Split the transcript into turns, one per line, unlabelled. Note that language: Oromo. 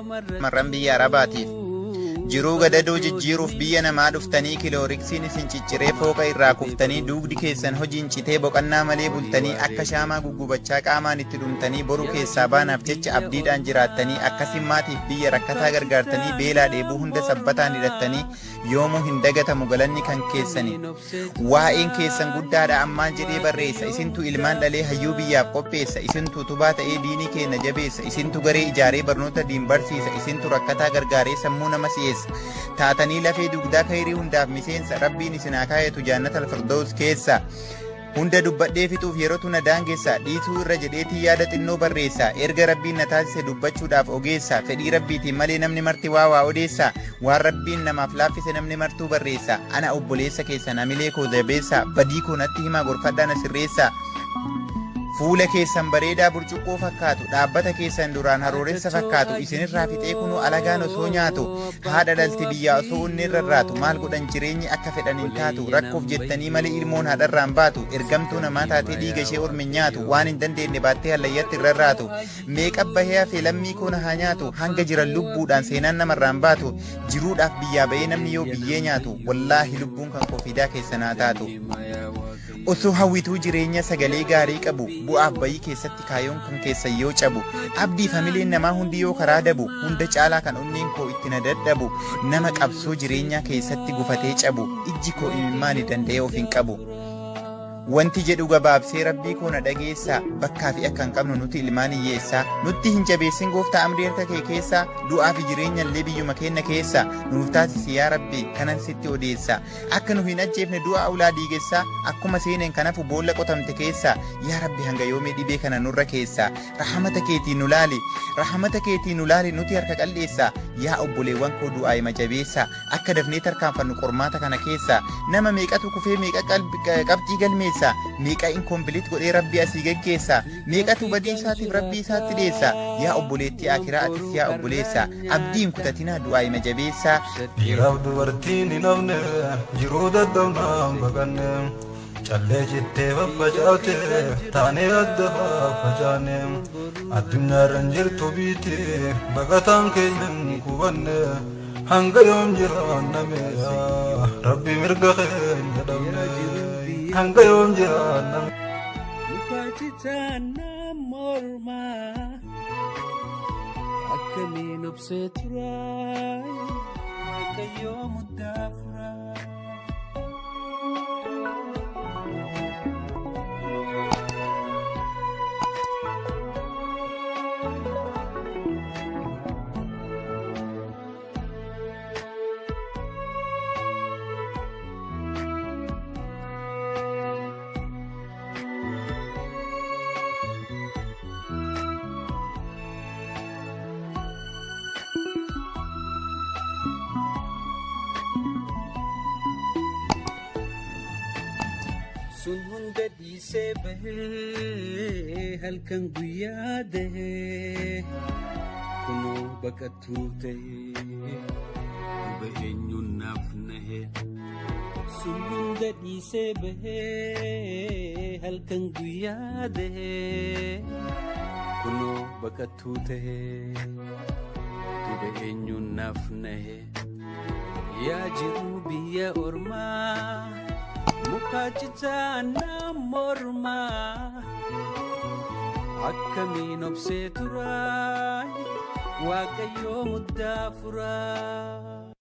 marran biyya Arabaatiif jiruu gadadoo jijjiiruuf biyya namaa dhuftanii kilooriksiin isin cicciree fooqa irraa kuftanii dugdi keessan hojiin citee boqannaa malee bultanii akka shaamaa guggubachaa qaamaan itti dhumtanii boru keessaa baanaaf jecha abdiidhaan jiraattanii akkasiin maatiif biyya rakkataa gargaartanii beelaa dheebuu hunda sabbataan hidhattanii yoomuu hin dagatamu galanni kan keessanii waa'een keessan guddaadha ammaan jedhee barreessa isintu ilmaan dhalee hayyuu biyyaaf qopheessa isintu utubaa ta'ee diinii keenya jabeessa isintu garee ijaaree barnoota diin barsiisa isintu rakkataa gargaaree sammuu nama si'eessa taatanii lafee dugdaa khayrii hundaaf miseensa rabbiin isin haa kaayatu jaannata alfirdoos keessa hunda dubbadhee fixuuf yerootu na daangeessa dhiisuu irra jedheetii yaada xinnoo barreessa erga rabbiin na taasise dubbachuudhaaf ogeessa fedhii rabbiitiin malee namni marti waa odeessa waan rabbiin namaaf laaffise namni martuu barreessa ana obboleessa keessan amilee koo jabeessa badii koo natti himaa gorfadhaa na sirreessa fuula keessan bareedaa burcuqqoo fakkaatu dhaabbata keessan duraan harooressa fakkaatu isinirraa fixee kunuu alagaan osoo nyaatu haadha dhalti biyyaa osoo onni irra raatu maal godhan jireenyi akka fedhan hin taatu rakkoof jettanii malee ilmoon haadharraan baatu ergamtuu namaa taatee dhiiga ishee ormi nyaatu waan hin dandeenye baattee hallayyatti irra raatu meeqa bahee hafee lammii koona haa nyaatu hanga jiran lubbuudhaan seenaan namarraan baatu jiruudhaaf biyyaa bahee namni yoo biyyee nyaatu wallaahi lubbuun kan kofiidaa keessanaa taatu osoo hawwituu jireenya sagalee gaarii qabu bu'aaf bayii keessatti kaayoon kan keessan yoo cabu abdii familiin namaa hundi yoo karaa dabu hunda caalaa kan onneen koo itti na dadhabu nama qabsoo jireenyaa keessatti gufatee cabu ijji koo imimmaan danda'ee of hin qabu wanti jedhu gabaabsee rabbii koo na dhageessa bakkaa fi akka hin qabnu nuti ilmaan hiyyeessaa nutti hin jabeessin gooftaa amrii harka kee keessa du'aa fi jireenya illee biyyuma keenya keessa nuuf taasisi yaa rabbi kanan sitti odeessa akka nu hin ajjeefne du'a awlaa diigessaa akkuma seeneen kanafu boolla qotamte keessa yaa rabbi hanga yoomee dhibee kana nurra keessa rahamata keetii nu laali nuti harka qalleessa yaa obboleewwan koo du'aa hima jabeessa akka dafnee tarkaanfannu qormaata kana keessa nama meeqatu kufee meeqa qabxii galmeessa meeqa inkombiliit godhee rabbii asii geggeessa meeqatu badii isaatiif rabbii isaatti deessa yaa obboleettii akiraa atis yaa obboleessa abdiin kutatinaa du'aa hima jabeessa
dhiiraaf dubartiin hin hafne jiruu dadhabnaan baqanne callee jettee faffacaate taanee adda faffacaane addunyaarran jirtu biite baqataan keenyan kubanne hanga yoom jiraanname rabbi mirga keenya dhabne hanga yoom jiraanname
mukachitana morma akkamiin obsee turaa akka yoom daafraa sun hunda dhiisee bahee halkan guyyaa dahee kunoo baqattuu ta'ee duba eenyuun naaf nahee sun hunda dhiisee bahee halkan guyyaa dahee kunoo baqattuu ta'ee duba eenyuun naaf nahee yaa jiru biyya ormaa mukachitana morma akkamiin obsee turaa waaqayyoo muddaa furaa